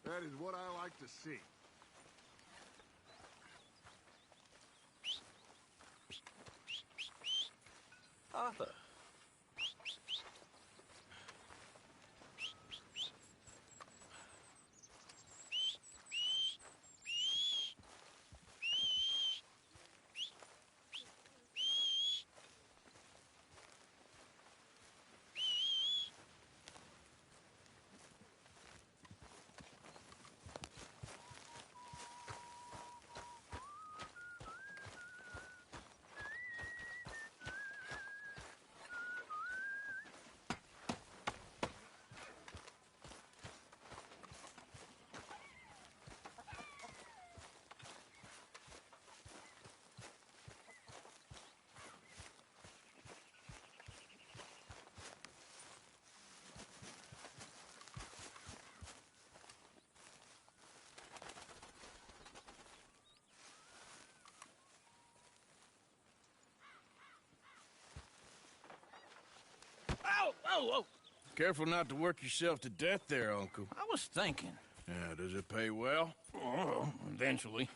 That is what I like to see. Arthur. Whoa! Careful not to work yourself to death there, Uncle. I was thinking. Yeah, does it pay well? Oh, eventually.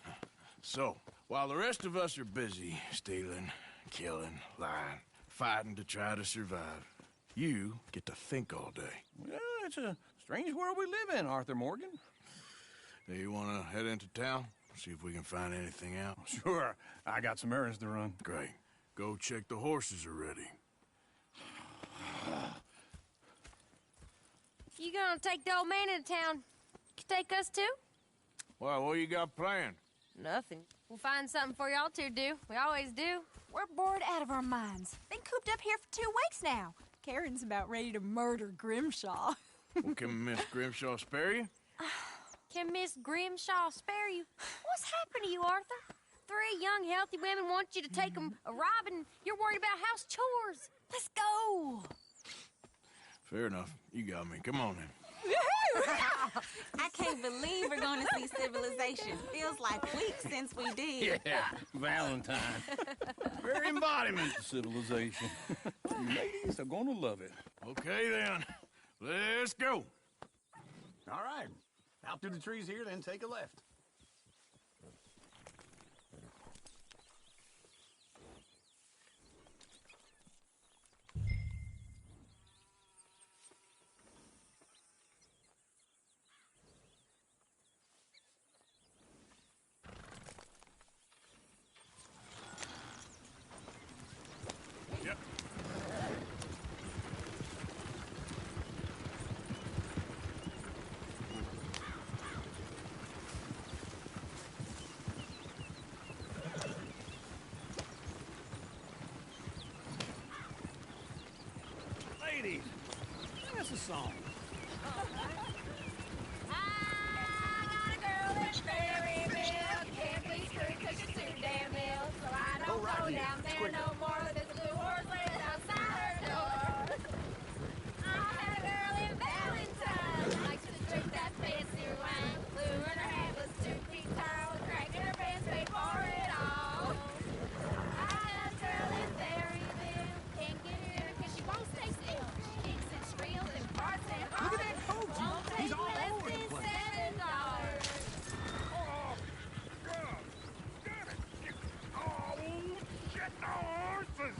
So, while the rest of us are busy stealing, killing, lying, fighting to try to survive, you get to think all day. Well, it's a strange world we live in, Arthur Morgan. Do you want to head into town? See if we can find anything out? Sure. I got some errands to run. Great. Go check the horses are ready. You gonna take the old man into town? You take us too? Well, what you got planned? Nothing. We'll find something for y'all to do. We always do. We're bored out of our minds. Been cooped up here for 2 weeks now. Karen's about ready to murder Grimshaw. Well, can Miss Grimshaw spare you? Can Miss Grimshaw spare you? What's happened to you, Arthur? 3 young, healthy women want you to take them a robbing. You're worried about house chores. Let's go. Fair enough. You got me. Come on then. I can't believe we're going to see civilization. Feels like weeks since we did. Yeah, Valentine. Very embodiment of civilization. Ladies are gonna love it. Okay then. Let's go. All right. Out through the trees here, then take a left. Yep. Ladies, sing us a song. I got a girl that's very real. Can't please her 'cause she's too damn ill. So I don't Go right go here. down there Quick. no more. There's a blue horse laying outside her door. I had a girl in Valentine. Likes to drink that fancy wine. Blue in her head was 2 feet tall. Crack in her pants, paid for it all. I had a girl in Berryville. Can't get her 'cause she won't stay still. She kicks and squeals and farts and Look at that coach. won't He's take all less over the than place. $7. Oh, God! Damn it! Oh, shit, the horses!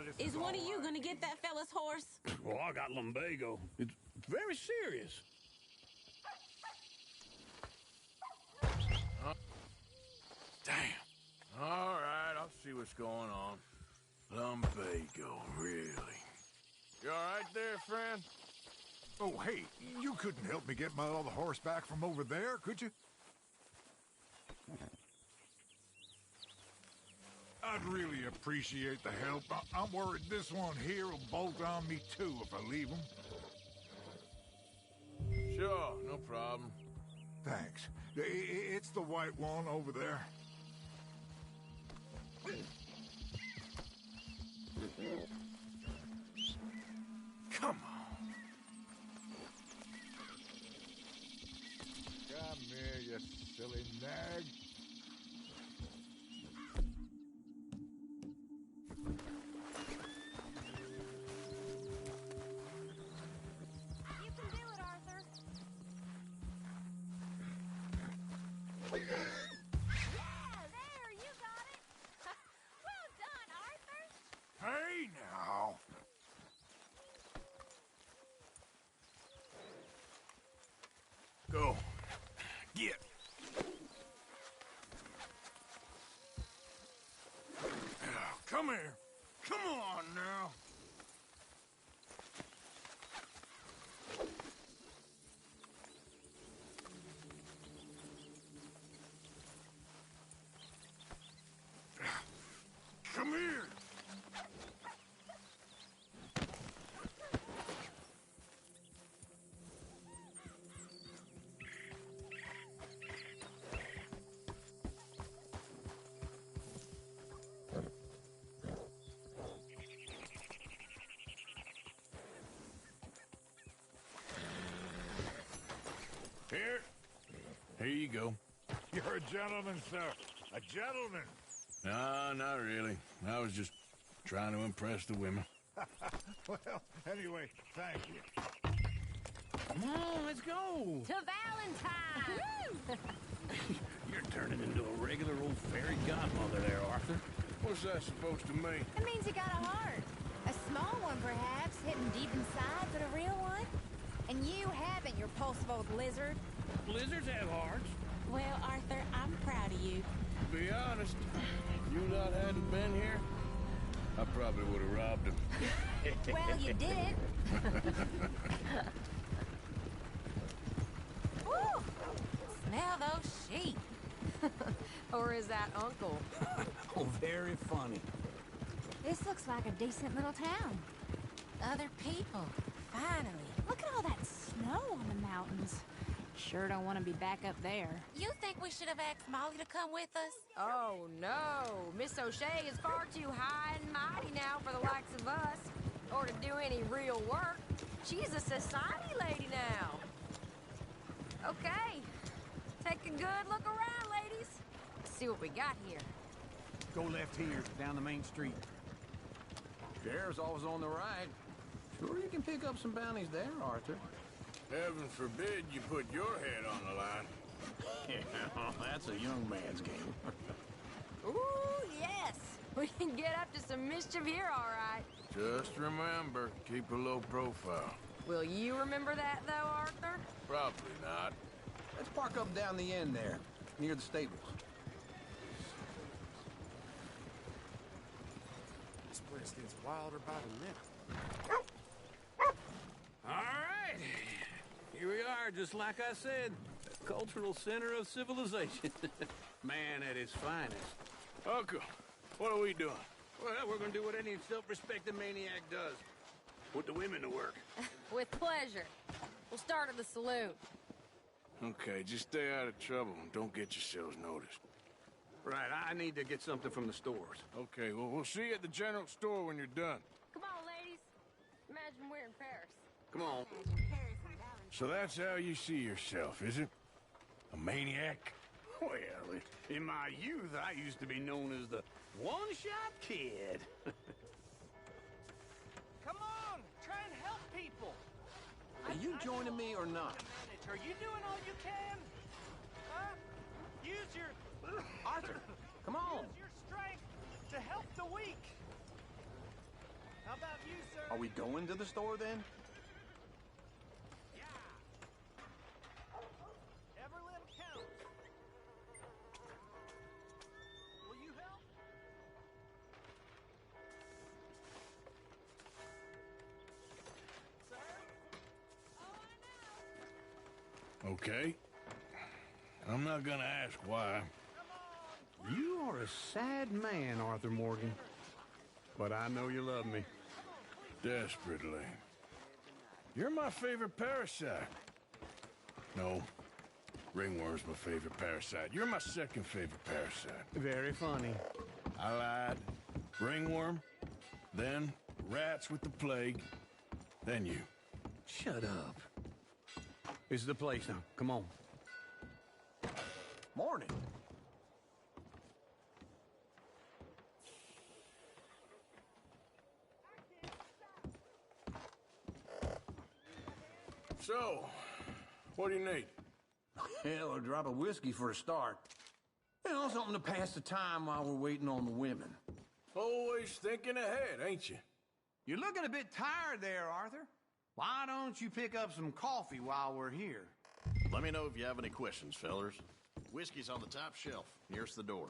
This Is one of all you right. going to get that fella's horse? Well, I got lumbago. It's very serious. Damn. All right, I'll see what's going on. Lumbago, really. You all right there, friend? Oh, hey, you couldn't help me get my other horse back from over there, could you? I'd really appreciate the help. I'm worried this one here will bolt on me too if I leave him. Sure, no problem. Thanks. It's the white one over there. Come on. Come here, you silly nag. You can do it, there, you got it. Well done, Arthur. Hey, now. Go. Get. Come here. Come on now. Come here. Here you go. You're a gentleman, sir. A gentleman. No, not really. I was just trying to impress the women. Well, anyway, thank you. Come on, let's go. To Valentine. You're turning into a regular old fairy godmother there, Arthur. What's that supposed to mean? It means you got a heart. A small one, perhaps, hidden deep inside, but a real one. And you haven't, you repulsive old lizard. Blizzards have hearts. Well, Arthur, I'm proud of you. To be honest, if you lot hadn't been here, I probably would have robbed him. Well, you did. Woo! Smell those sheep. Or is that Uncle? Oh, very funny. This looks like a decent little town. Other people. Finally. Look at all that snow on the mountains. Sure don't want to be back up there. You think we should have asked Molly to come with us? Oh, no. Miss O'Shea is far too high and mighty now for the likes of us, or to do any real work. She's a society lady now. Okay. Take a good look around, ladies. See what we got here. Go left here, down the main street. Sheriff's always on the right. Sure you can pick up some bounties there, Arthur. Heaven forbid you put your head on the line. Yeah, that's a young man's game. Ooh, yes. We can get up to some mischief here, all right. Just remember, keep a low profile. Will you remember that, though, Arthur? Probably not. Let's park up down the end there, near the stables. This place gets wilder by the minute. All right. Here we are, just like I said. The cultural center of civilization. Man at his finest. Uncle, what are we doing? Well, we're gonna do what any self-respecting maniac does. Put the women to work. With pleasure. We'll start at the saloon. Okay, just stay out of trouble and don't get yourselves noticed. Right, I need to get something from the stores. Okay, well, we'll see you at the general store when you're done. Come on, ladies. Imagine we're in Paris. Come on. So that's how you see yourself, is it? A maniac? Well, in my youth, I used to be known as the one-shot kid. Come on, try and help people. Are you joining me or not? Are you doing all you can? Huh? Use your Arthur, come on. use your strength to help the weak. How about you, sir? Are we going to the store then? Yeah. Every little counts. Will you help? Sir? Oh, I know. Okay. I'm not gonna ask why. You are a sad man, Arthur Morgan. But I know you love me. Desperately. You're my favorite parasite. No. Ringworm's my favorite parasite. You're my second favorite parasite. Very funny. I lied. Ringworm, then rats with the plague, then you. Shut up. This is the place now. Come on. Morning. So, what do you need? Hell, a drop of whiskey for a start. You know, something to pass the time while we're waiting on the women. Always thinking ahead, ain't you? You're looking a bit tired there, Arthur. Why don't you pick up some coffee while we're here? Let me know if you have any questions, fellers. Whiskey's on the top shelf, nearest the door.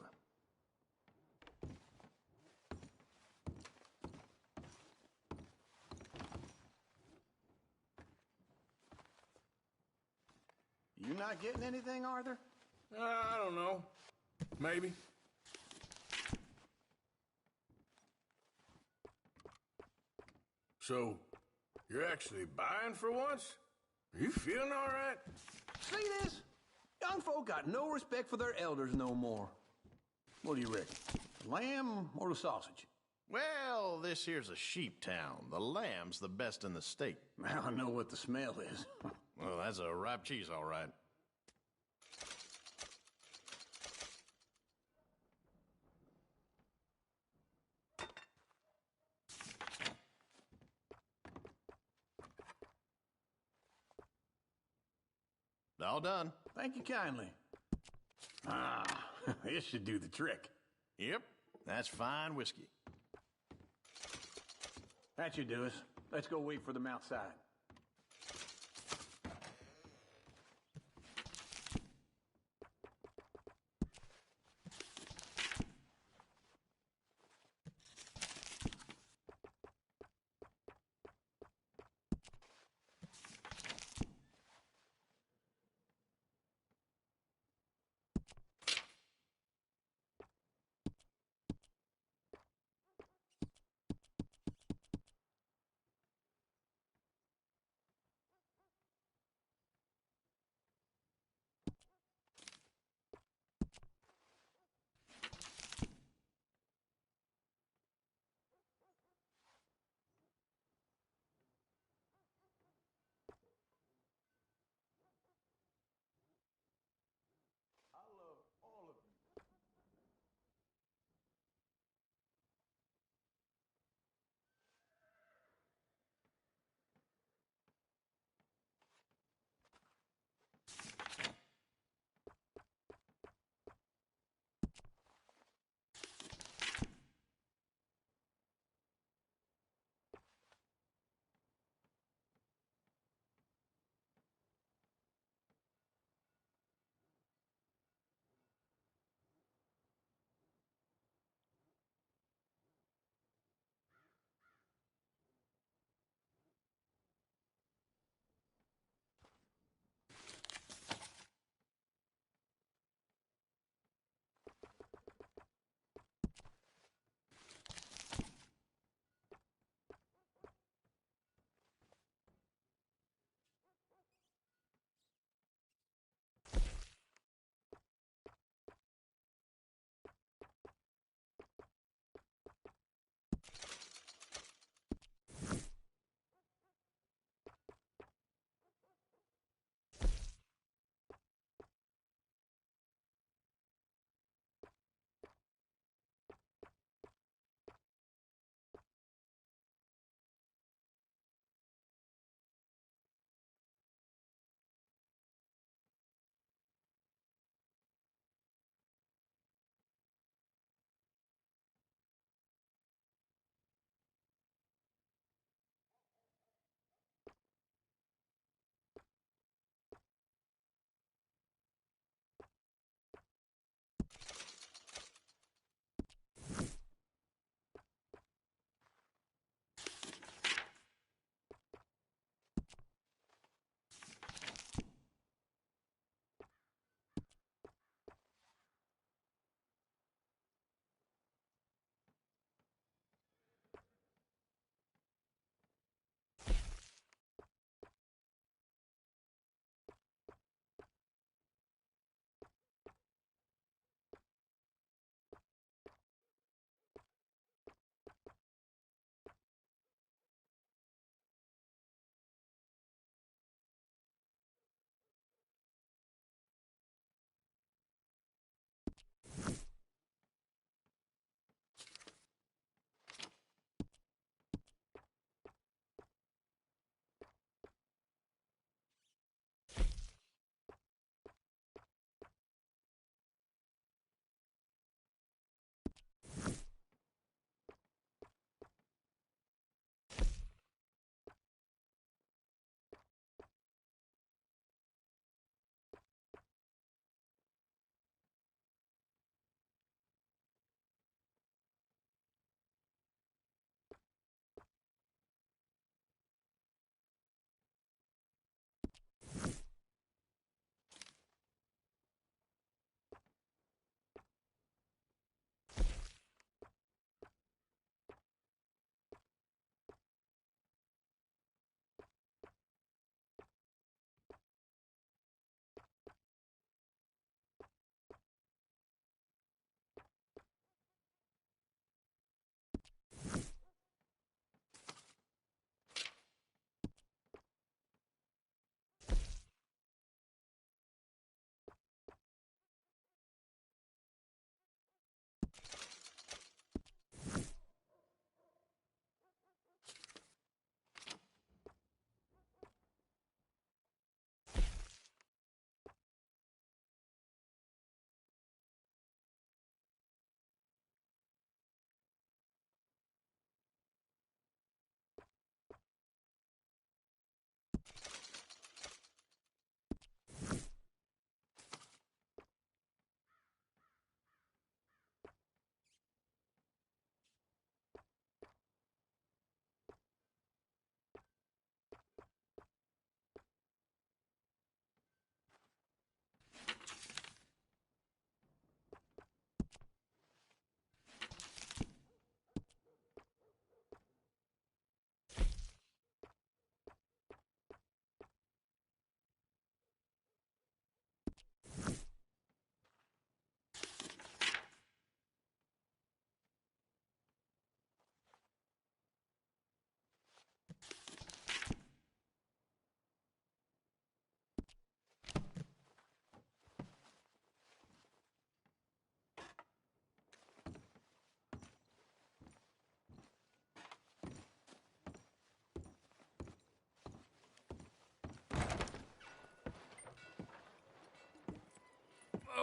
You not getting anything, Arthur? I don't know. Maybe. So, you're actually buying for once? Are you feeling all right? See this? Young folk got no respect for their elders no more. What do you reckon? The lamb or the sausage? Well, this here's a sheep town. The lamb's the best in the state. I know what the smell is. Well, that's a ripe cheese, all right. All done. Thank you kindly. Ah, this should do the trick. Yep, that's fine whiskey. That should do us. Let's go wait for them outside.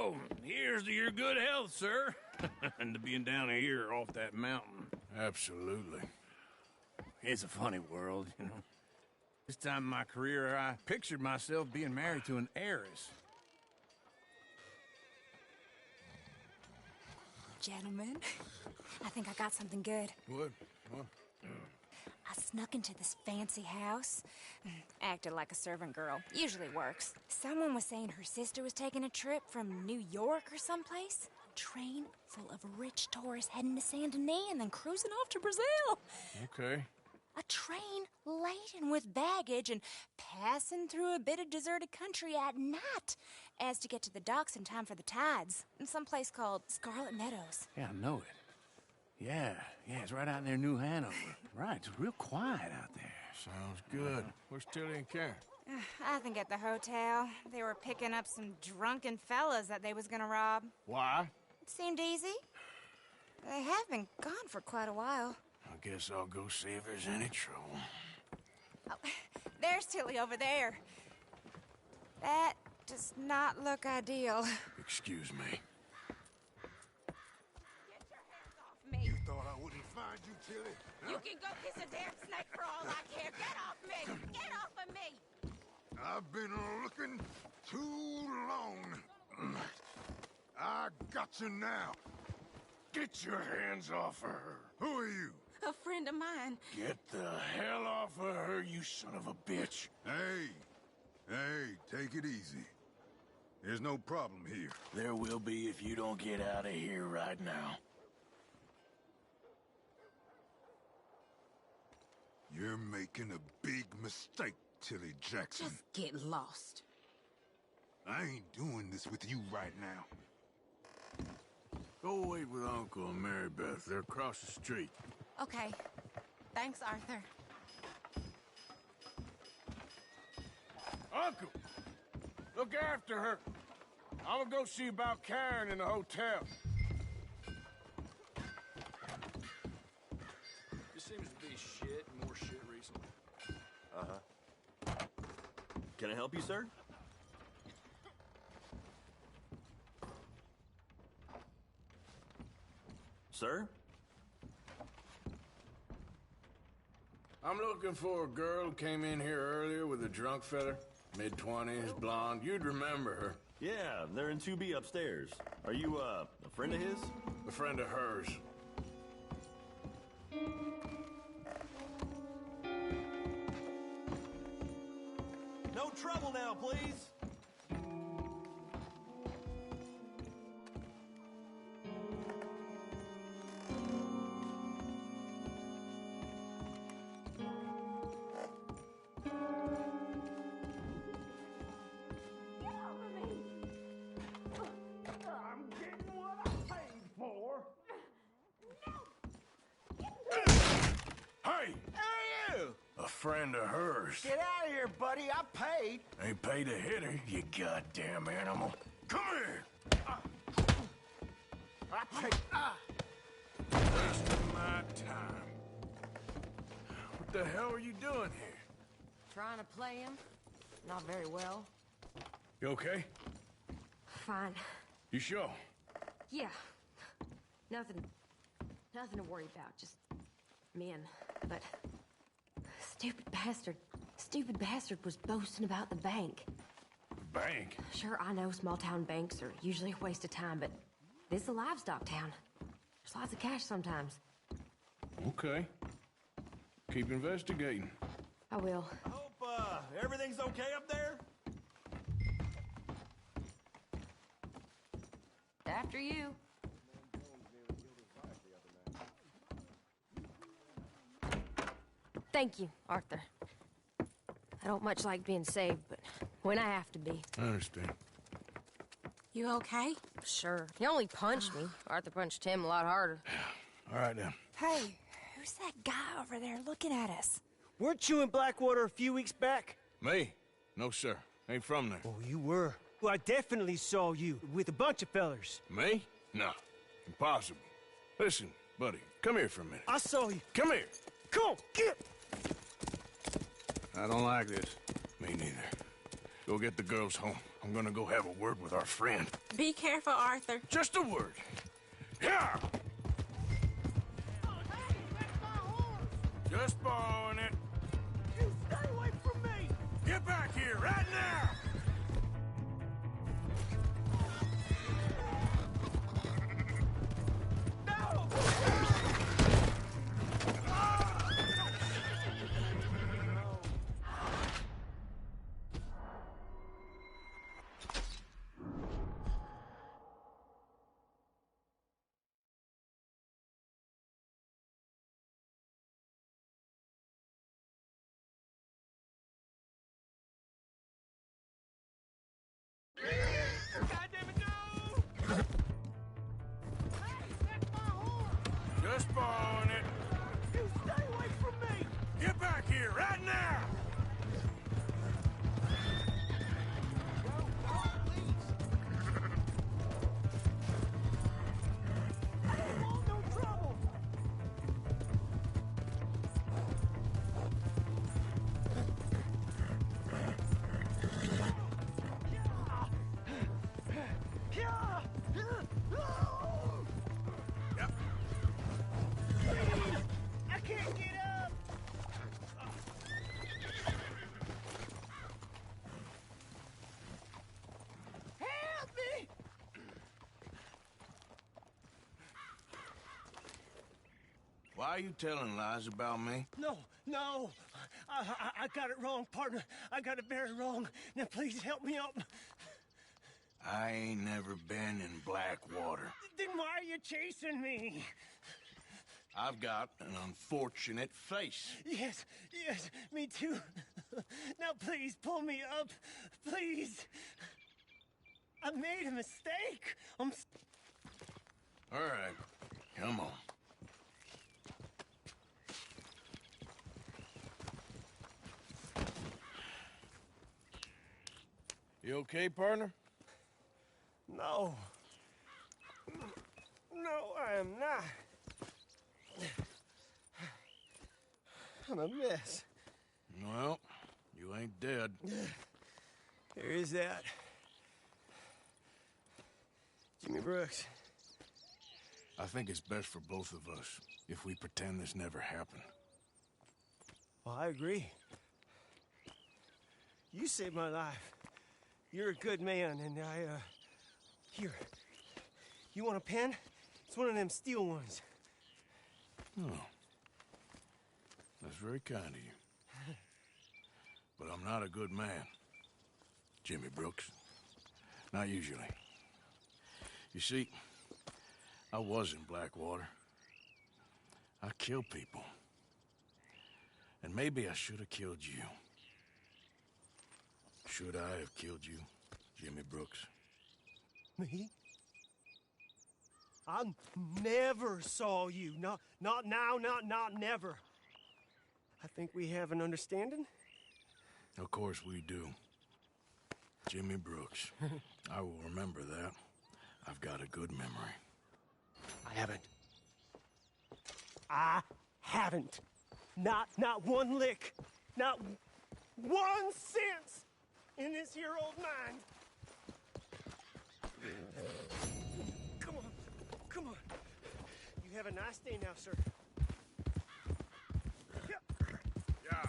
So, here's to your good health, sir. And to being down here off that mountain. Absolutely. It's a funny world, you know. This time in my career, I pictured myself being married to an heiress. Gentlemen, I think I got something good. What? I snuck into this fancy house. Acted like a servant girl. Usually works. Someone was saying her sister was taking a trip from New York or someplace. A train full of rich tourists heading to Saint Denis and then cruising off to Brazil. Okay. A train laden with baggage and passing through a bit of deserted country at night as to get to the docks in time for the tides in some place called Scarlet Meadows. Yeah, I know it. Yeah, it's right out near New Hanover. Right, it's real quiet out there. Sounds good. Where's Tilly and Karen? I think at the hotel. They were picking up some drunken fellas that they was gonna rob. Why? It seemed easy. They have been gone for quite a while. I guess I'll go see if there's any trouble. Oh, there's Tilly over there. That does not look ideal. Excuse me. You thought I wouldn't find you, Tilly? You can go kiss a damn snake for all I care. Get off me! Get off of me! I've been looking too long. I got you now. Get your hands off of her. Who are you? A friend of mine. Get the hell off of her, you son of a bitch. Hey, take it easy. There's no problem here. There will be if you don't get out of here right now. You're making a big mistake, Tilly Jackson. Just get lost. I ain't doing this with you right now. Go wait with Uncle and Mary Beth. They're across the street. Okay. Thanks, Arthur. Uncle! Look after her. I'm gonna go see about Karen in the hotel. This seems to be shit and more shit recently. Can I help you, sir? Sir? I'm looking for a girl who came in here earlier with a drunk fella. Mid-20s, blonde. You'd remember her. Yeah, they're in 2B upstairs. Are you, a friend of his? A friend of hers. No trouble now, please. Friend of hers. Get out of here, buddy. I paid. Ain't paid to hit her, you goddamn animal. Come here! I paid. Wasting my time. What the hell are you doing here? Trying to play him. Not very well. You okay? Fine. You sure? Yeah. Nothing to worry about. Just men. But stupid bastard was boasting about the bank. Bank? Sure, I know small town banks are usually a waste of time, but this is a livestock town. There's lots of cash sometimes. Okay. Keep investigating. I will. Hope, everything's okay up there? After you. Thank you, Arthur. I don't much like being saved, but when I have to be. I understand. You okay? Sure. He only punched me. Arthur punched him a lot harder. All right, then. Hey, who's that guy over there looking at us? Weren't you in Blackwater a few weeks back? Me? No, sir. Ain't from there. Oh, you were. Well, I definitely saw you with a bunch of fellers. Me? No. Impossible. Listen, buddy, come here for a minute. I saw you. Come here. Come on, get! I don't like this. Me neither. Go get the girls home. I'm gonna go have a word with our friend. Be careful, Arthur. Just a word. Yeah! Just borrowing it. You stay away from me! Get back here right now! No! Just borrowing it. You stay away from me! Get back here right now! I don't want no trouble! Yep. I can't get up! Help me! Why are you telling lies about me? No. I got it wrong, partner. I got it very wrong. Now please help me up. I ain't never been in Blackwater. Then why are you chasing me? I've got an unfortunate face. Yes, me too. Now please pull me up. Please. I made a mistake. All right, come on. You okay, partner? No. No, I am not. I'm a mess. Well, you ain't dead. There is that. Jimmy Brooks. I think it's best for both of us if we pretend this never happened. Well, I agree. You saved my life. You're a good man, and here. You want a pen? It's one of them steel ones. Oh. That's very kind of you. But I'm not a good man, Jimmy Brooks. Not usually. You see, I was in Blackwater. I kill people. And maybe I should have killed you. Should I have killed you, Jimmy Brooks? Me? I never saw you. Not now, not never. I think we have an understanding. Of course we do. Jimmy Brooks. I will remember that. I've got a good memory. I haven't. Not one lick. Not 1 cent in this here old mind. Come on. You have a nice day now, sir. Yeah.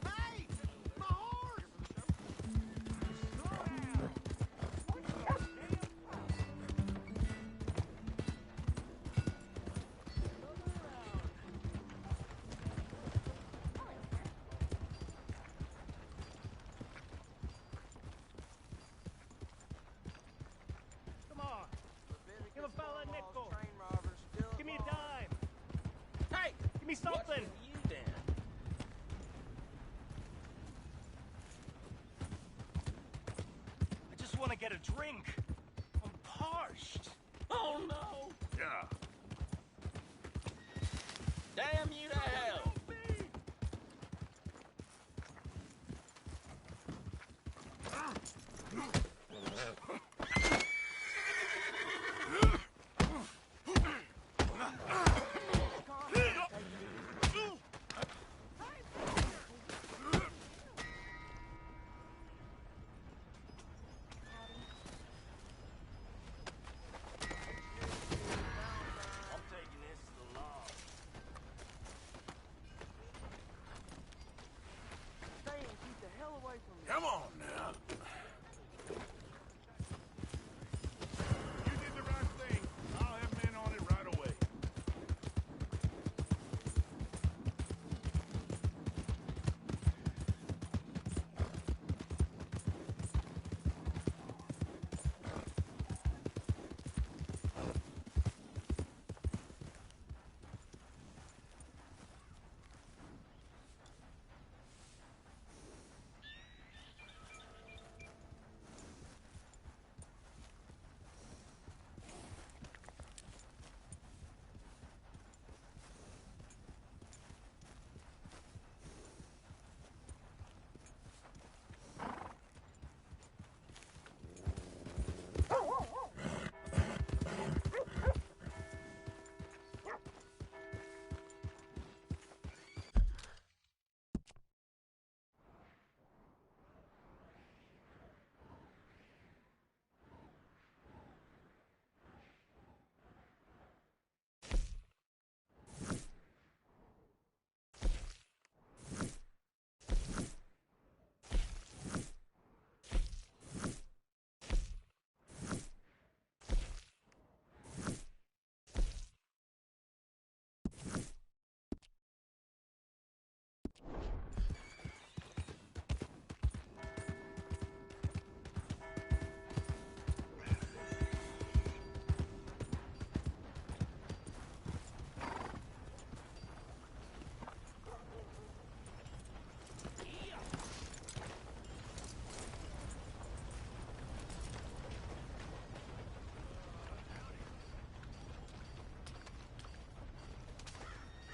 Hey! My horse! Come on. Give a fella a nickel. Give me a dime. Hey! Give me something. I just want to get a drink. I'm parched. Oh, no! Yeah. Damn you to hell! Come on now. You did the right thing. I'll have men on it right away.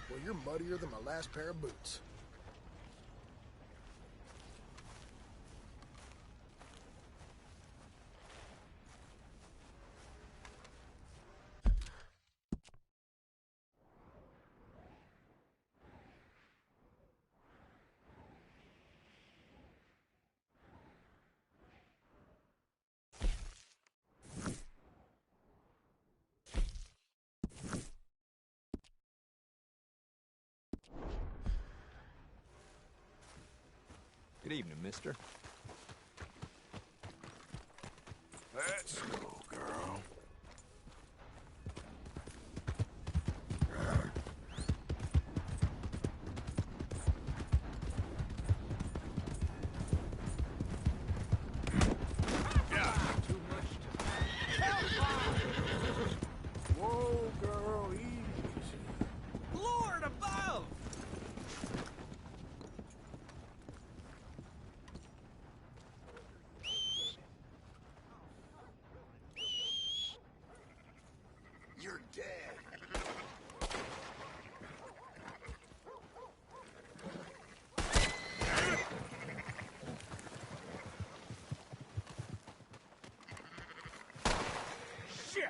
Well, you're muddier than my last pair of boots. Good evening, mister. Let's go, girl. Whoa, girl, easy. Lord above! You're dead. Shit!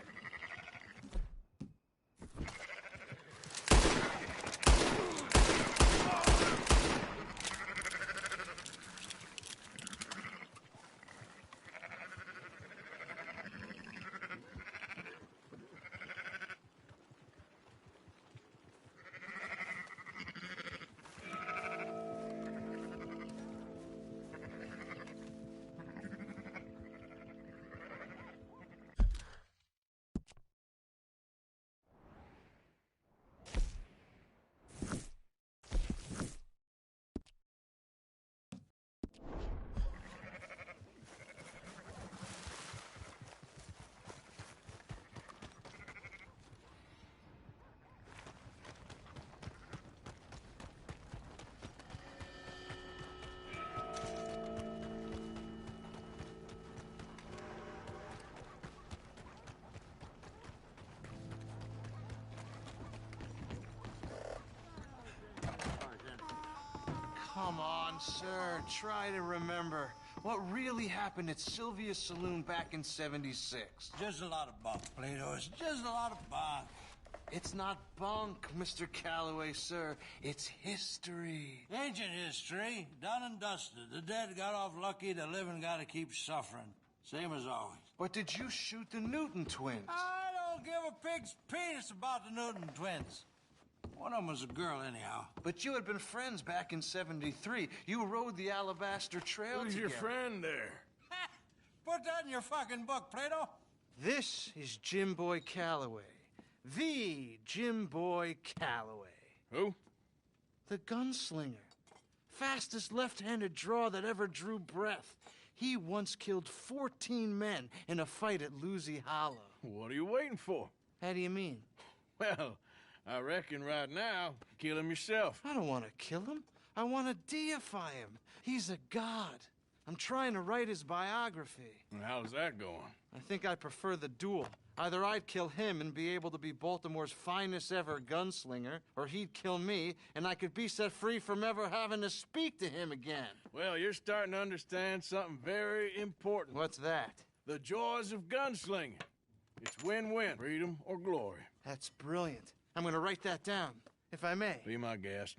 Come on, sir. Try to remember what really happened at Sylvia's Saloon back in '76. Just a lot of bunk, Plato. It's just a lot of bunk. It's not bunk, Mr. Calloway, sir. It's history. Ancient history, done and dusted. The dead got off lucky, the living gotta keep suffering. Same as always. But did you shoot the Newton twins? I don't give a pig's penis about the Newton twins. One of them was a girl, anyhow. But you had been friends back in '73. You rode the Alabaster Trail Who's together. your friend there? Put that in your fucking book, Plato. This is Jim Boy Calloway. The Jim Boy Calloway. Who? The gunslinger. Fastest left-handed draw that ever drew breath. He once killed 14 men in a fight at Lucy Hollow. What are you waiting for? How do you mean? Well, I reckon right now, kill him yourself. I don't want to kill him. I want to deify him. He's a god. I'm trying to write his biography. And how's that going? I think I prefer the duel. Either I'd kill him and be able to be Baltimore's finest ever gunslinger, or he'd kill me and I could be set free from ever having to speak to him again. Well, you're starting to understand something very important. What's that? The joys of gunslinging. It's win-win, freedom or glory. That's brilliant. I'm going to write that down, if I may. Be my guest.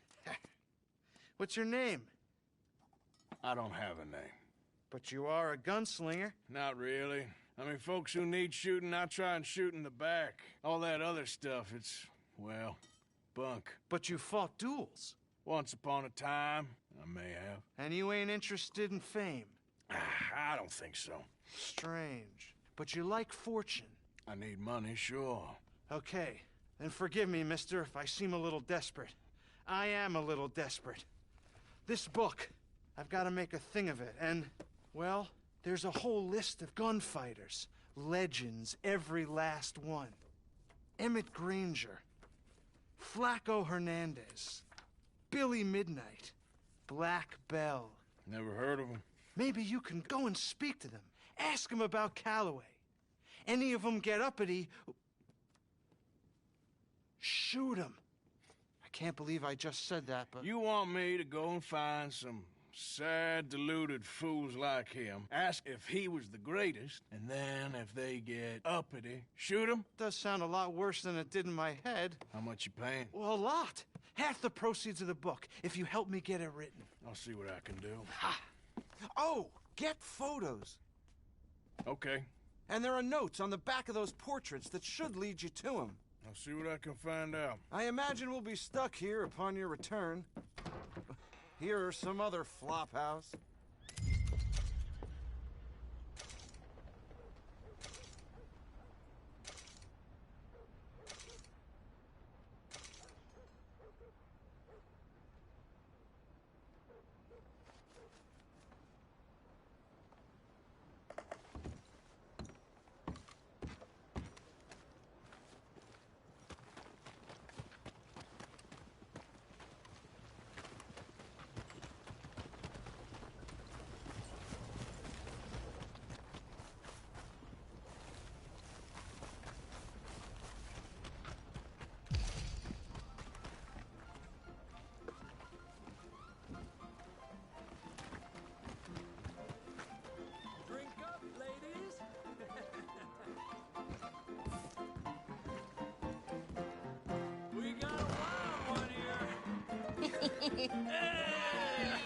What's your name? I don't have a name. But you are a gunslinger. Not really. I mean, folks who need shooting, I try and shoot in the back. All that other stuff, it's, well, bunk. But you fought duels. Once upon a time, I may have. And you ain't interested in fame. I don't think so. Strange. But you like fortune. I need money, sure. Okay. Then forgive me, mister, if I seem a little desperate. I am a little desperate. This book, I've got to make a thing of it, and, well, there's a whole list of gunfighters. Legends, every last one. Emmett Granger. Flaco Hernandez. Billy Midnight. Black Bell. Never heard of him. Maybe you can go and speak to them. Ask them about Calloway. Any of them get uppity, shoot them. I can't believe I just said that, but... You want me to go and find some sad, deluded fools like him, ask if he was the greatest, and then if they get uppity, shoot him? Does sound a lot worse than it did in my head. How much you paying? Well, a lot. Half the proceeds of the book, if you help me get it written. I'll see what I can do. Ha! Oh, get photos. Okay. And there are notes on the back of those portraits that should lead you to him. I'll see what I can find out. I imagine we'll be stuck here upon your return. Here or some other flop house.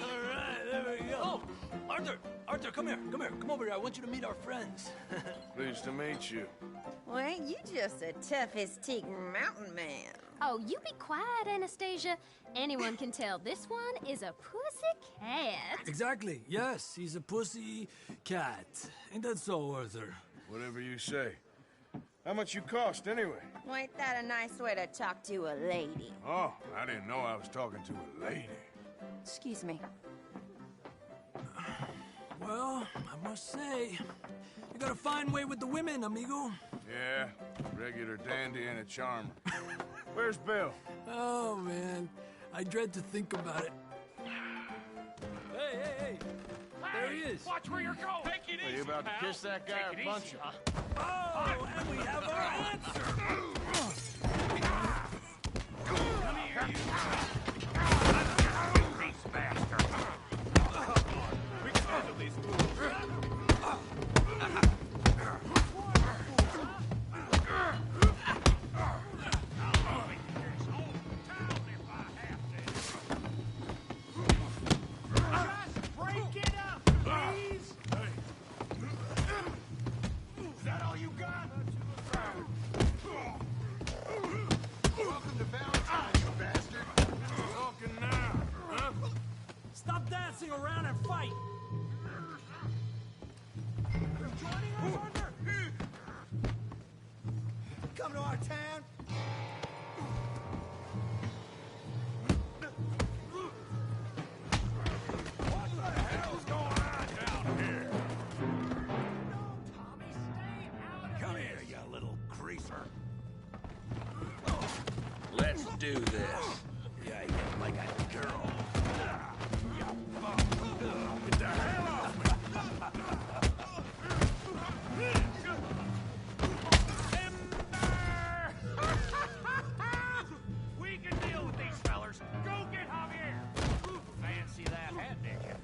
All right, there we go. Oh, Arthur, come here. Come over here. I want you to meet our friends. Pleased to meet you. Well, ain't you just a tough-as-teak mountain man? Oh, you be quiet, Anastasia. Anyone can tell this one is a pussy cat. Exactly. Yes, he's a pussy cat. Ain't that so, Arthur? Whatever you say. How much you cost, anyway? Well, ain't that a nice way to talk to a lady? Oh, I didn't know I was talking to a lady. Excuse me. Well, I must say, you got a fine way with the women, amigo. Yeah, regular dandy and a charmer. Where's Bill? Oh, man. I dread to think about it. Hey! There he is. Watch where you're going. Take it easy, Are you about pal. to kiss that guy or punch him? Oh, and we have our answer. Come here, you. These bastards. We can handle these fools. Welcome to Valentine's. do this. Yeah, yeah, like a girl. Get the hell off me! We can deal with these fellers. Go get Javier. Fancy that hat, did you?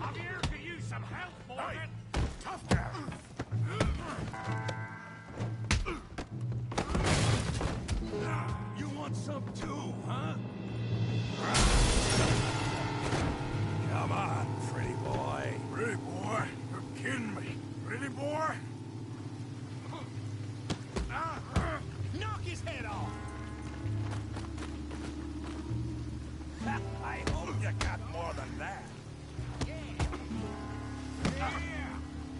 Javier could use some help, Morgan. Hey, tough guy. You want some too, huh? Come on, pretty boy. Pretty boy? You're kidding me. Pretty boy? Knock his head off. I hope you got more than that. Yeah,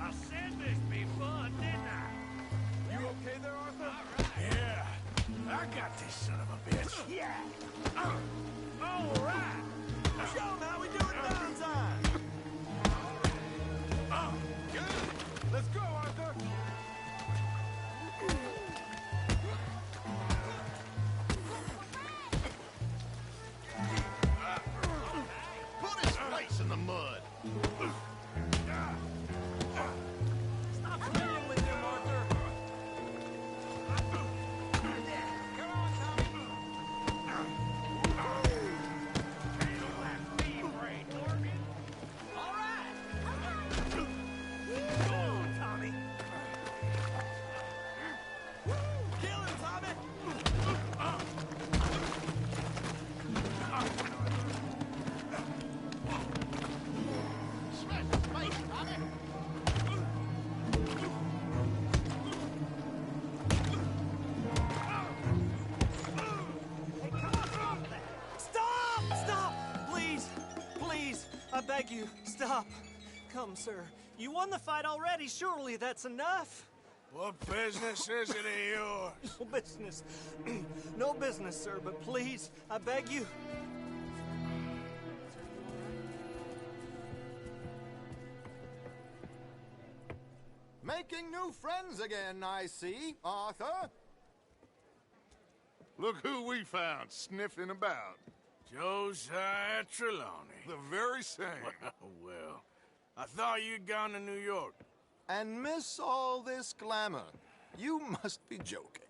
I said this be fun, didn't I? You okay there, Arthur? Yeah. I got this son of a bitch. Yeah. All right. Show him how we do it downtime. Good. Let's go, Arthur. Put his face in the mud. Stop playing with him, Arthur. Come on, Tommy. Handle that beam brain, Morgan. All right. Go on, Tommy. Kill him, Tommy. Smash his face, Tommy. Hey, come on, stop that. Stop! Stop! Please! Please! I beg you, stop. Come, sir. You won the fight already. Surely that's enough. What business is it of yours? No business. No business, sir, but please, I beg you. Making new friends again, I see, Arthur. Look who we found sniffing about. Josiah Trelawney. The very same. Well, I thought you'd gone to New York. And miss all this glamour. You must be joking.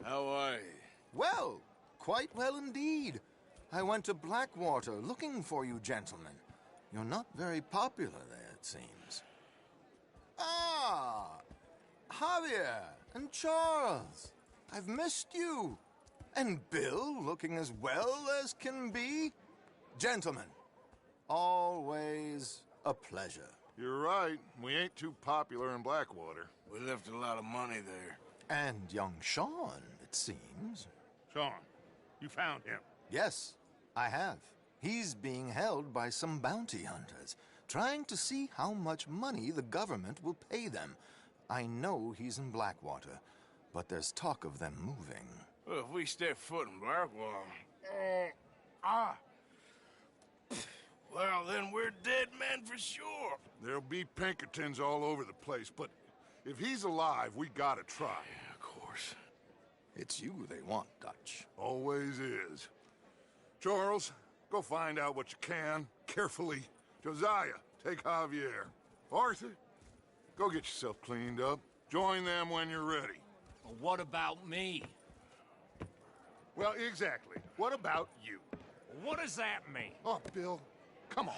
How are you? Well, quite well indeed. I went to Blackwater looking for you gentlemen. You're not very popular there, it seems. Ah, Javier and Charles. I've missed you. And Bill looking as well as can be. Gentlemen, always a pleasure. You're right. We ain't too popular in Blackwater. We left a lot of money there. And young Sean, it seems. Sean, you found him. Yes, I have. He's being held by some bounty hunters, trying to see how much money the government will pay them. I know he's in Blackwater, but there's talk of them moving. Well, if we step foot in Blackwater... Well, then we're dead men for sure. There'll be Pinkertons all over the place, but if he's alive, we gotta try. Yeah, of course. It's you they want, Dutch. Always is. Charles, go find out what you can, carefully. Josiah, take Javier. Arthur, go get yourself cleaned up. Join them when you're ready. Well, what about me? Well, exactly. What about you? What does that mean? Oh, Bill, come on.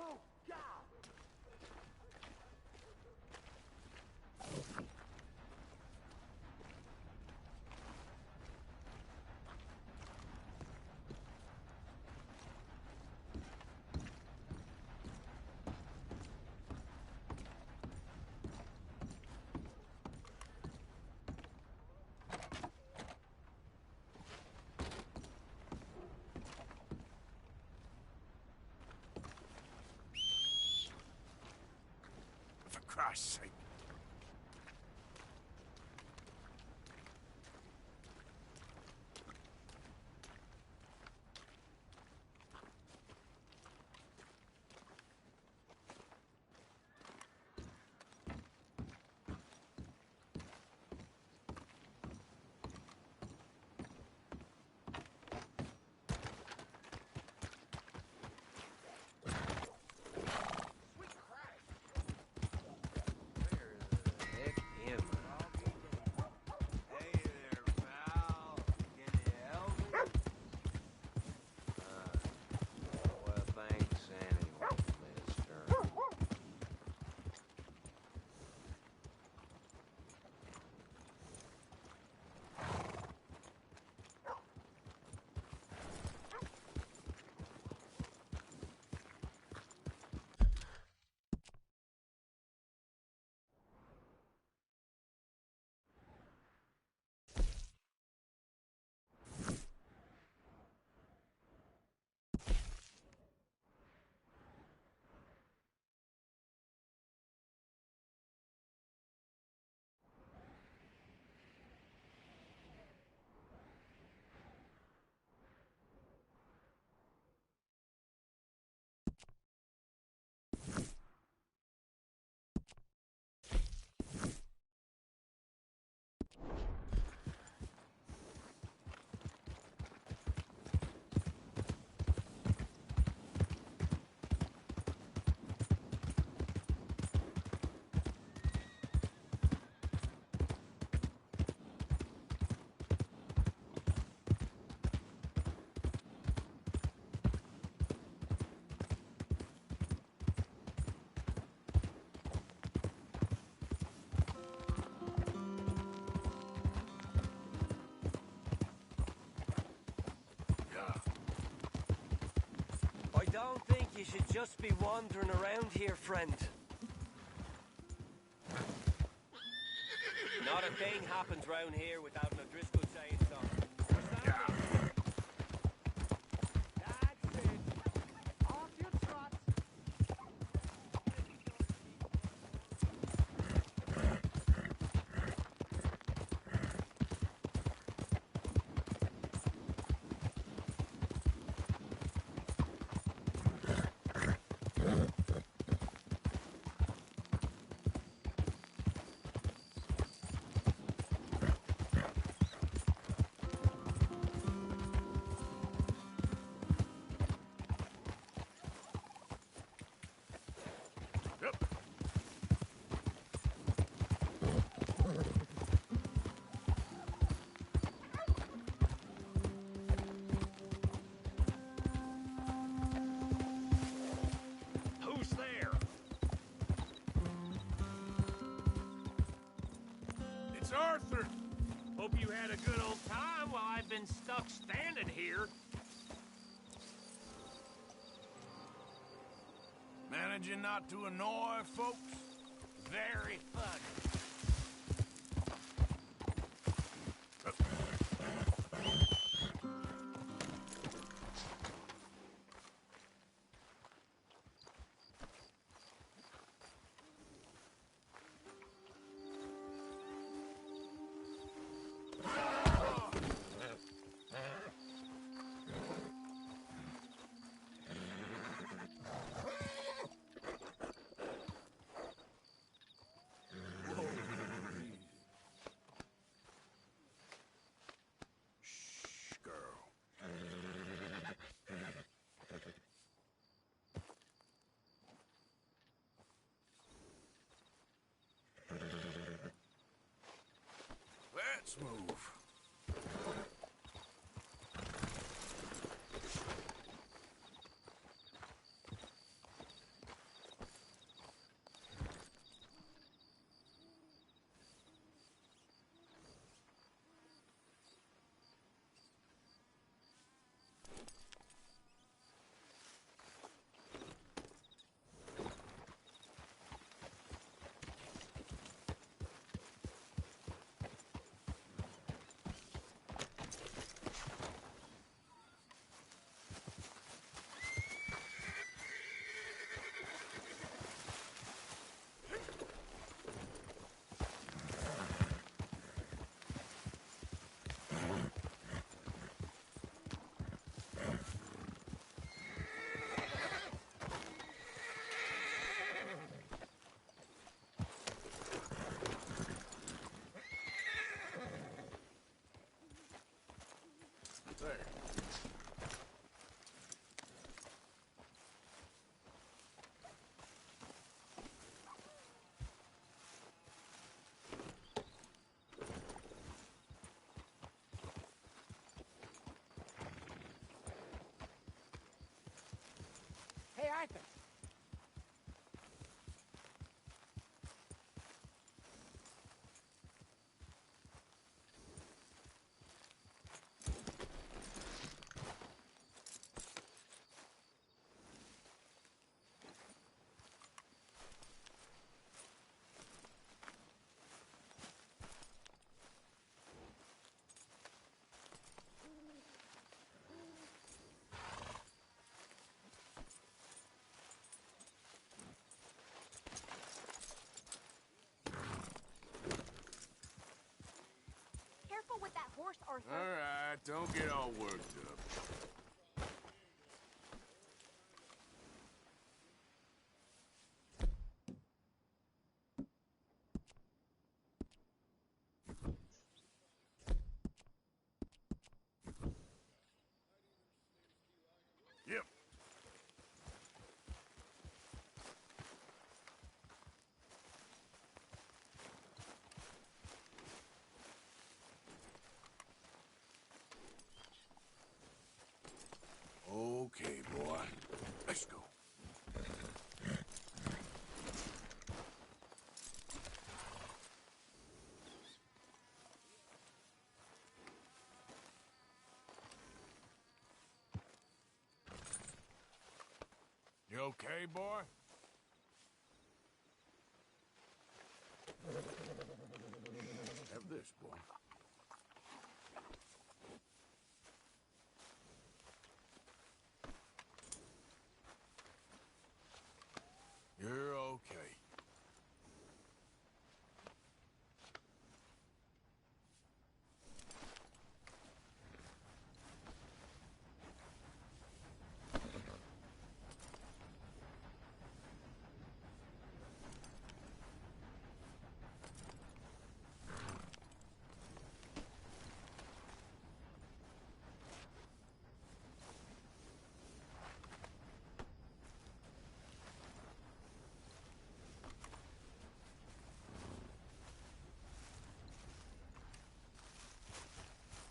Oh, God! For Christ's sake. should just be wandering around here, friend. Not a thing happens round here without an O'Driscoll saying so. Arthur! Hope you had a good old time while I've been stuck standing here. Managing not to annoy folks? Very funny. Let's move. There. Hey, Arthur. With that horse, Arthur. All right, don't get all worked up. Yep. okay, boy? Have this, boy. You're okay.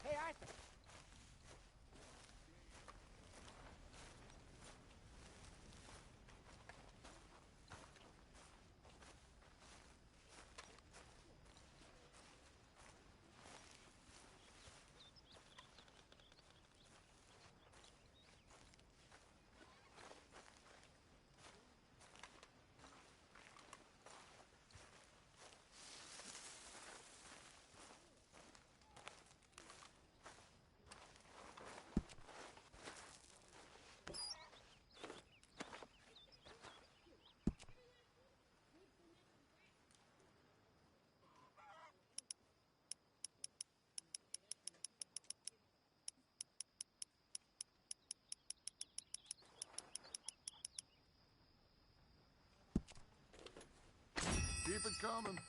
Hey, Arthur. Keep it coming.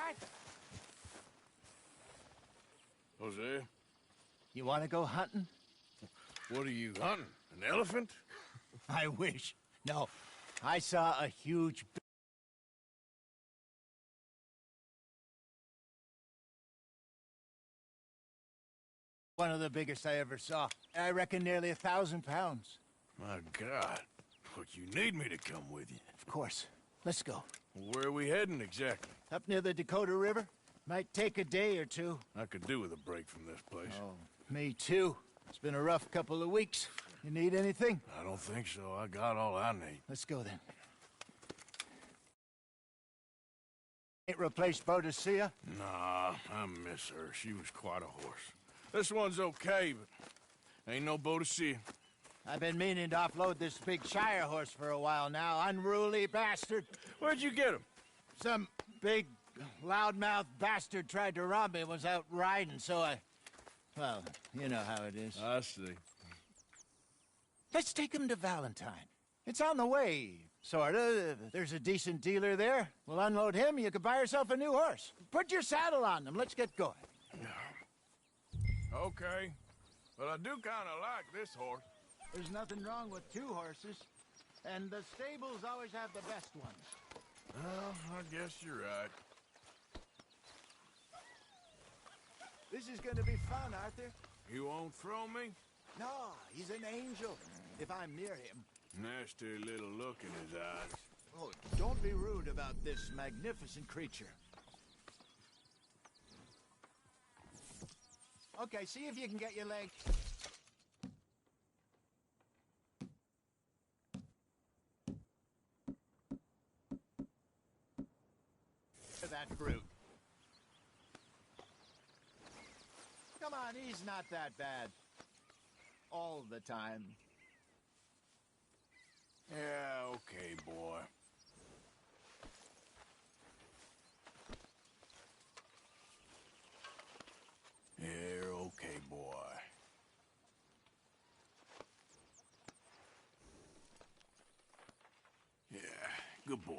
Arthur. Jose? You want to go hunting? What are you hunting? An elephant? I wish. No, I saw a huge... One of the biggest I ever saw. I reckon nearly 1,000 pounds. My God. Look, you need me to come with you. Of course. Let's go. Where are we heading exactly? Up near the Dakota River. Might take a day or two. I could do with a break from this place. Oh, me too. It's been a rough couple of weeks. You need anything? I don't think so. I got all I need. Let's go then. Ain't replaced Boadicea? Nah, I miss her. She was quite a horse. This one's okay, but ain't no Boadicea. I've been meaning to offload this big Shire horse for a while now. Unruly bastard. Where'd you get him? Some big, loudmouth bastard tried to rob me and was out riding, so I... Well, you know how it is. I see. Let's take him to Valentine. It's on the way, sorta. There's a decent dealer there. We'll unload him, you could buy yourself a new horse. Put your saddle on them, let's get going. Okay. But I do kinda like this horse. There's nothing wrong with two horses. And the stables always have the best ones. Well, I guess you're right. This is gonna be fun, Arthur. You won't throw me? No, he's an angel. If I'm near him. Nasty little look in his eyes. Oh, don't be rude about this magnificent creature. Okay, see if you can get your leg. That brute. Come on, he's not that bad. All the time. Yeah, okay, boy. Yeah, okay, boy. Yeah, good boy.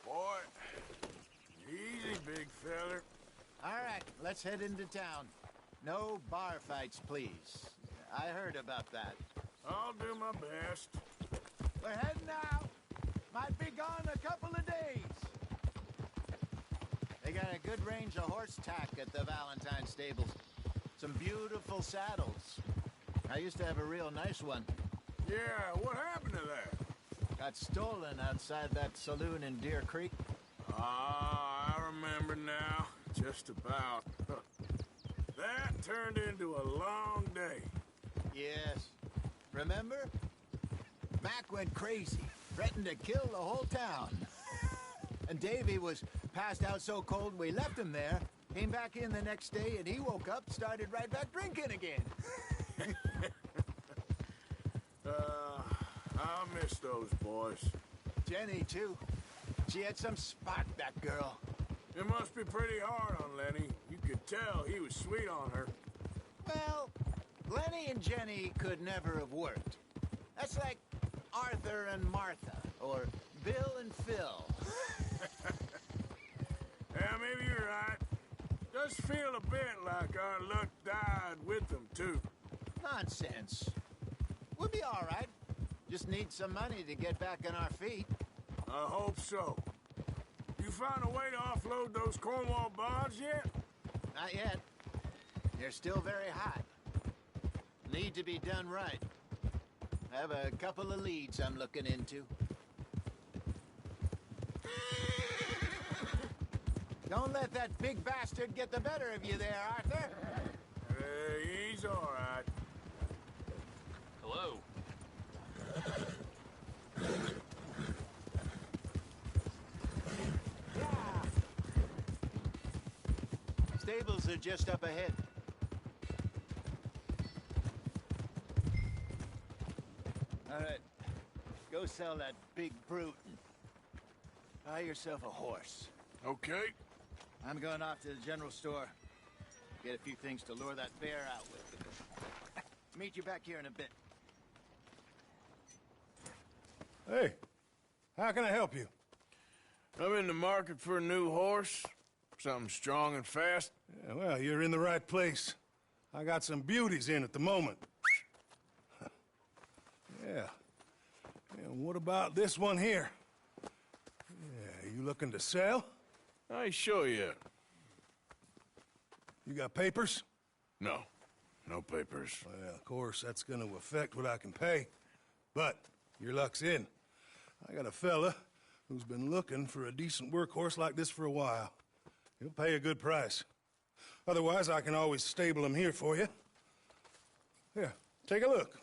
Boy, easy, big feller. All right, let's head into town. No bar fights, please. I heard about that. I'll do my best. We're heading out. Might be gone a couple of days. They got a good range of horse tack at the Valentine stables. Some beautiful saddles. I used to have a real nice one. Yeah, what happened to that? Got stolen outside that saloon in Deer Creek. Ah, I remember now. Just about. That turned into a long day. Yes. Remember? Mac went crazy, threatened to kill the whole town. And Davy was passed out so cold we left him there, came back in the next day, and he woke up, started right back drinking again. I miss those boys. Jenny, too. She had some spark, that girl. It must be pretty hard on Lenny. You could tell he was sweet on her. Well, Lenny and Jenny could never have worked. That's like Arthur and Martha, or Bill and Phil. Yeah, maybe you're right. Does feel a bit like our luck died with them, too. Nonsense. We'll be all right. Just need some money to get back on our feet. I hope so. You found a way to offload those Cornwall bonds yet? Not yet. They're still very hot. Need to be done right. I have a couple of leads I'm looking into. Don't let that big bastard get the better of you there, Arthur. He's all right. Hello. Stables are just up ahead. All right. Go sell that big brute and buy yourself a horse. Okay. I'm going off to the general store. Get a few things to lure that bear out with. Meet you back here in a bit. Hey, how can I help you? I'm in the market for a new horse. Something strong and fast. Yeah, well, you're in the right place. I got some beauties in at the moment. Yeah. And what about this one here? Yeah, you looking to sell? I ain't sure yet. You got papers? No. No papers. Well, of course, that's gonna affect what I can pay. But your luck's in. I got a fella who's been looking for a decent workhorse like this for a while. He'll pay a good price. Otherwise, I can always stable him here for you. Here, take a look.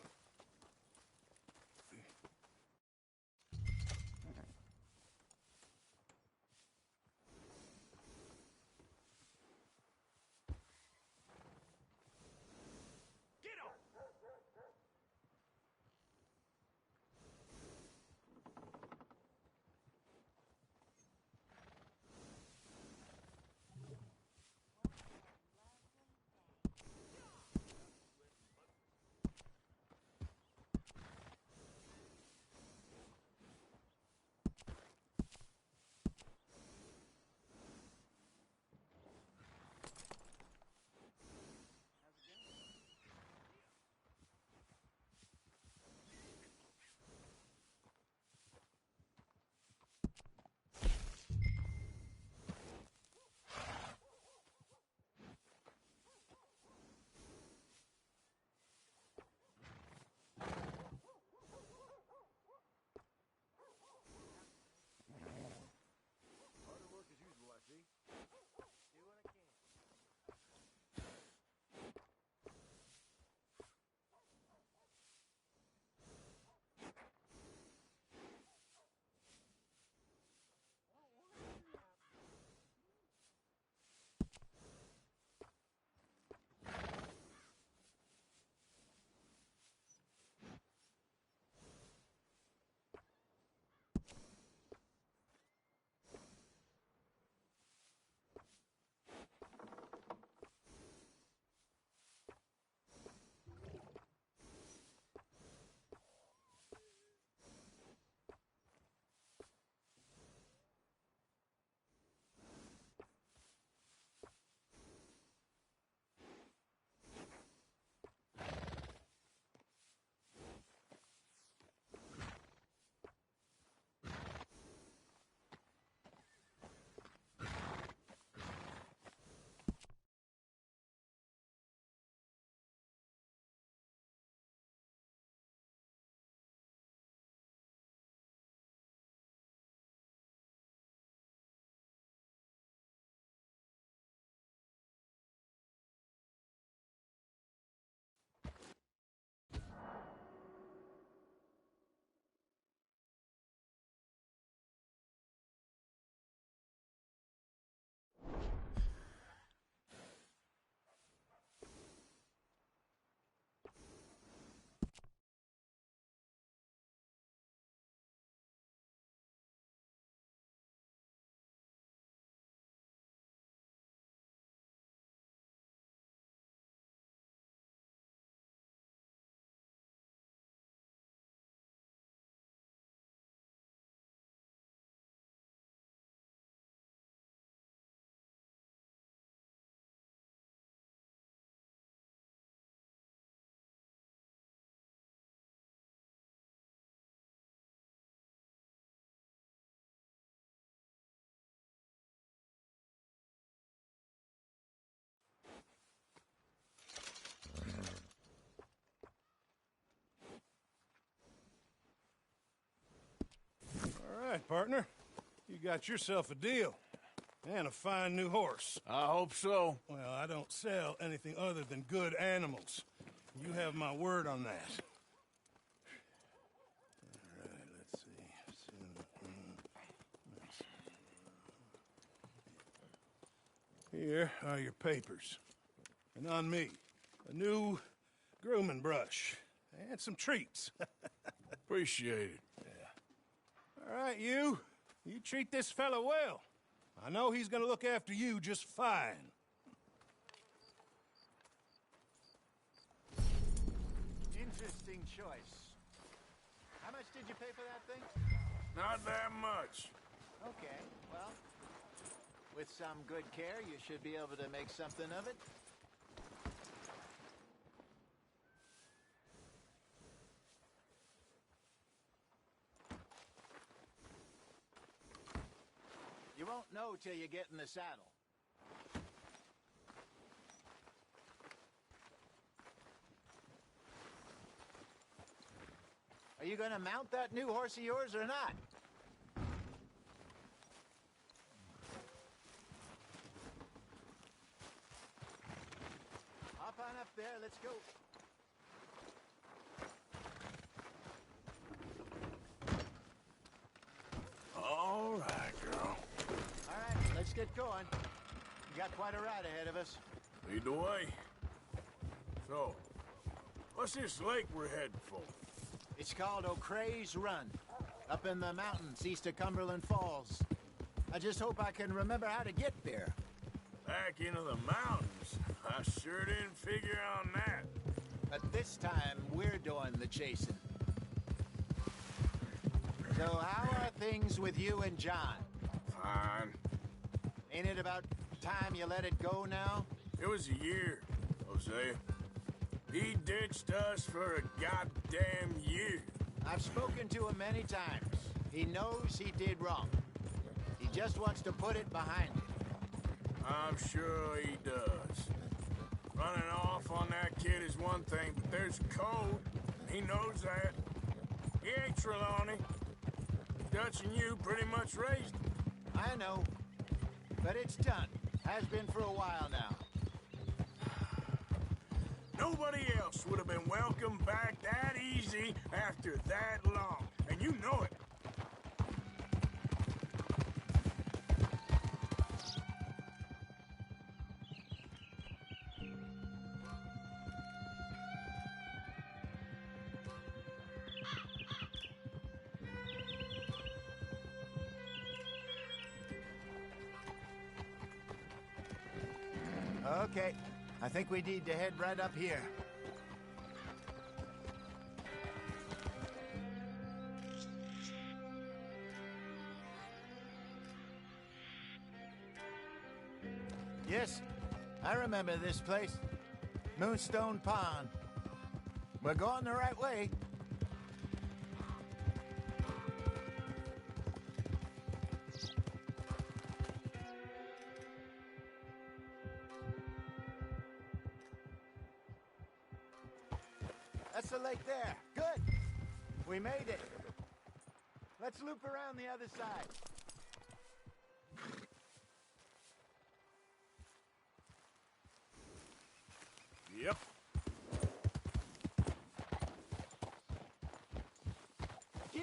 All right, partner. You got yourself a deal. And a fine new horse. I hope so. Well, I don't sell anything other than good animals. You have my word on that. All right, let's see. Here are your papers. And on me, a new grooming brush. And some treats. Appreciate it. All right, you treat this fella well. I know he's gonna look after you just fine. Interesting choice. How much did you pay for that thing? Not that much. Okay, well, with some good care, you should be able to make something of it. You won't know till you get in the saddle. Are you going to mount that new horse of yours or not? Hop on up there, let's go. All right, girl. All right, let's get going. We got quite a ride ahead of us. Lead the way. So, what's this lake we're heading for? It's called O'Creagh's Run, up in the mountains east of Cumberland Falls. I just hope I can remember how to get there. Back into the mountains? I sure didn't figure on that. But this time, we're doing the chasing. So how are things with you and John? Fine. Ain't it about time you let it go now? It was a year, Hosea. He ditched us for a goddamn year. I've spoken to him many times. He knows he did wrong. He just wants to put it behind him. I'm sure he does. Running off on that kid is one thing, but there's code. He knows that. He ain't Trelawney. Dutch and you pretty much raised him. I know. But it's done. Has been for a while now. Nobody else would have been welcomed back that easy after that long. And you know it. Okay. I think we need to head right up here. Yes, I remember this place. Moonstone Pond. We're going the right way. That's the lake there. Good. We made it. Let's loop around the other side. Yep. Yeah.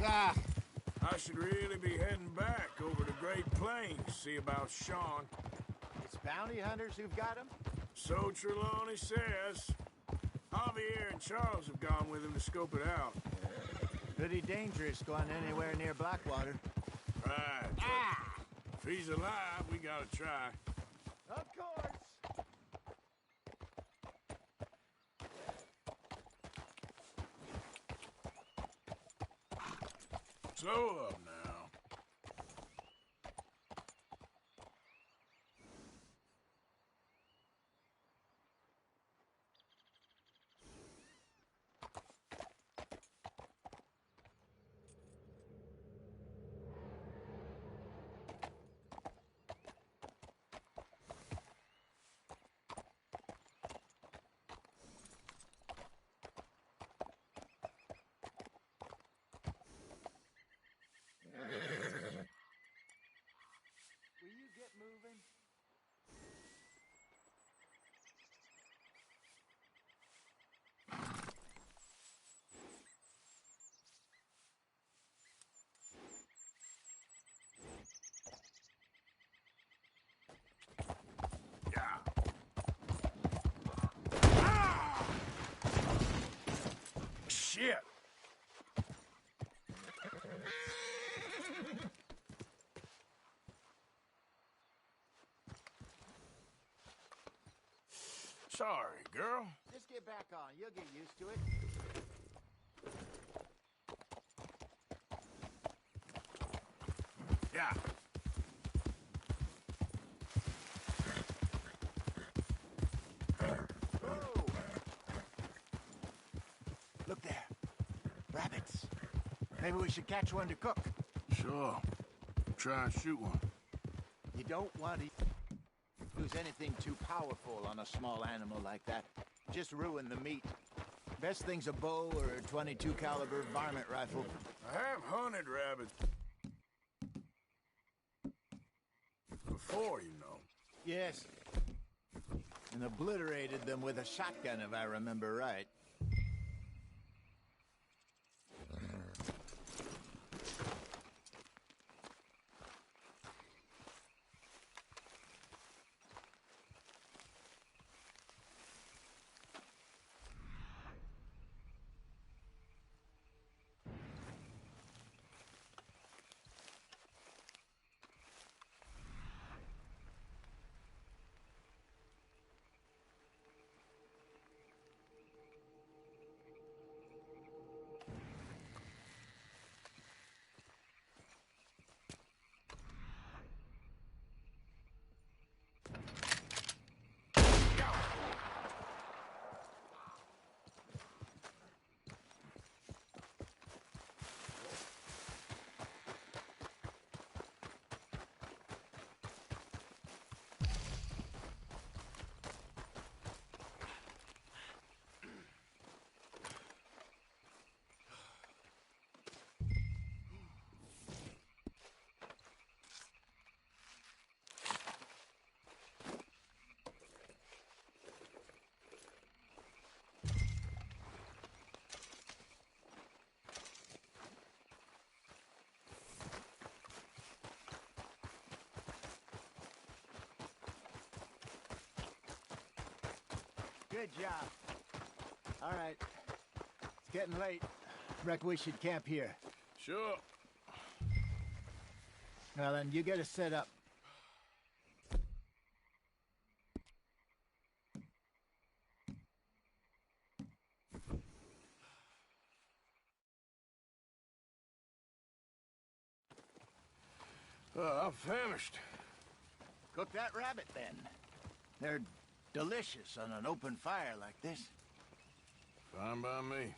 Ah. I should really be heading back over to Great Plains, see about Sean. It's bounty hunters who've got him? So Trelawney says. Javier and Charles have gone with him to scope it out. Pretty dangerous going anywhere near Blackwater. Right. Ah! If he's alive, we gotta try. Of course. Slow up now. sorry, girl. Just get back on. You'll get used to it. Yeah. Whoa. Look there. Rabbits. Maybe we should catch one to cook. Sure. Try and shoot one. You don't want to use anything too powerful on a small animal like that. Just ruin the meat. Best thing's a bow or a .22 caliber varmint rifle. I have hunted rabbits before, you know. Yes. And obliterated them with a shotgun, if I remember right. Good job. All right. It's getting late. Reckon we should camp here. Sure. Well, then, you get us set up. I'm famished. Cook that rabbit, then. They're delicious on an open fire like this. Fine by me.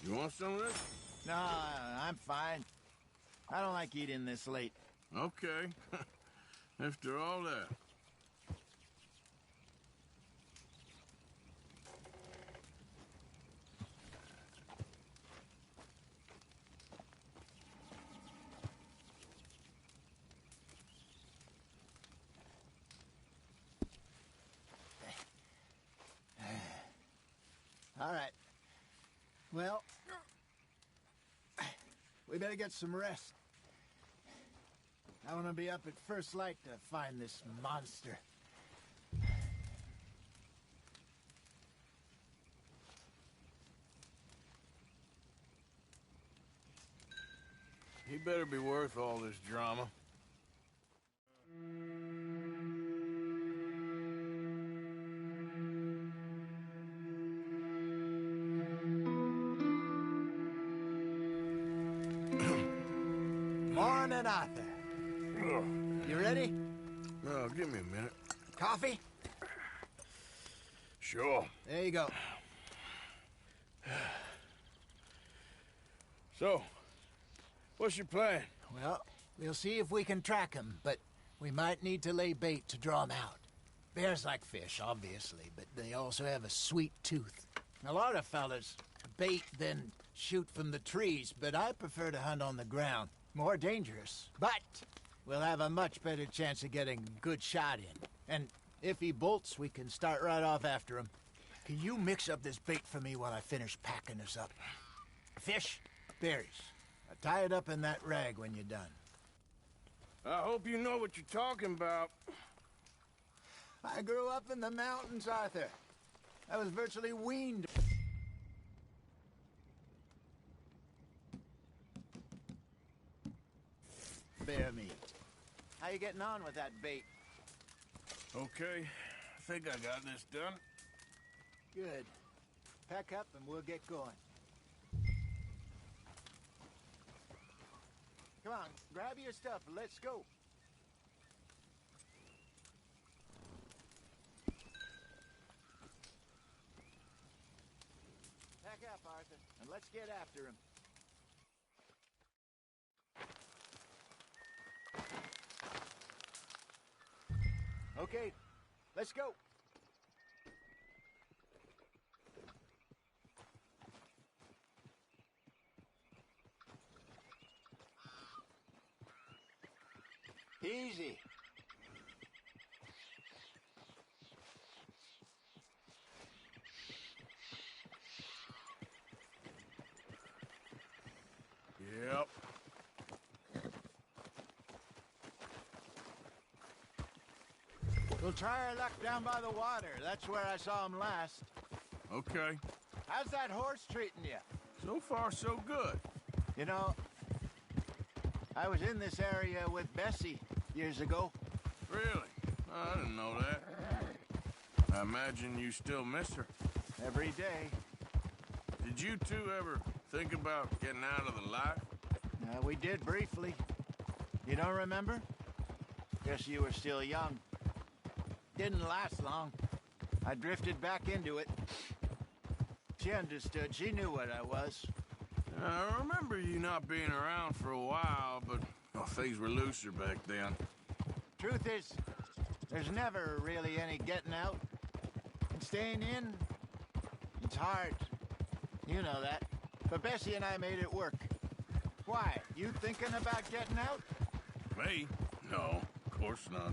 You want some of this? No, I'm fine. I don't like eating this late. Okay. After all that. All right. Well, we better get some rest. I want to be up at first light to find this monster. He better be worth all this drama. Morning, Arthur. You ready? No, give me a minute. Coffee? Sure. There you go. So, what's your plan? Well, we'll see if we can track him, but we might need to lay bait to draw him out. Bears like fish, obviously, but they also have a sweet tooth. A lot of fellas bait, then shoot from the trees, but I prefer to hunt on the ground. More dangerous, but we'll have a much better chance of getting a good shot in. And if he bolts, we can start right off after him. Can you mix up this bait for me while I finish packing this up? Fish, berries. Tie it up in that rag when you're done. I hope you know what you're talking about. I grew up in the mountains, Arthur. I was virtually weaned. Bear meat. How you getting on with that bait? Okay, I think I got this done. Good. Pack up and we'll get going. Come on, grab your stuff and let's go. Pack up, Arthur, and let's get after him. Okay, let's go. Easy. Yep. We'll try our luck down by the water. That's where I saw him last. Okay. How's that horse treating you? So far, so good. You know, I was in this area with Bessie years ago. Really? I didn't know that. I imagine you still miss her. Every day. Did you two ever think about getting out of the life? We did briefly. You don't remember? Guess you were still young. Didn't last long. I drifted back into it. She understood. She knew what I was. I remember you not being around for a while, but things were looser back then. Truth is, there's never really any getting out. And staying in, it's hard. You know that. But Bessie and I made it work. Why? You thinking about getting out? Me? No, of course not.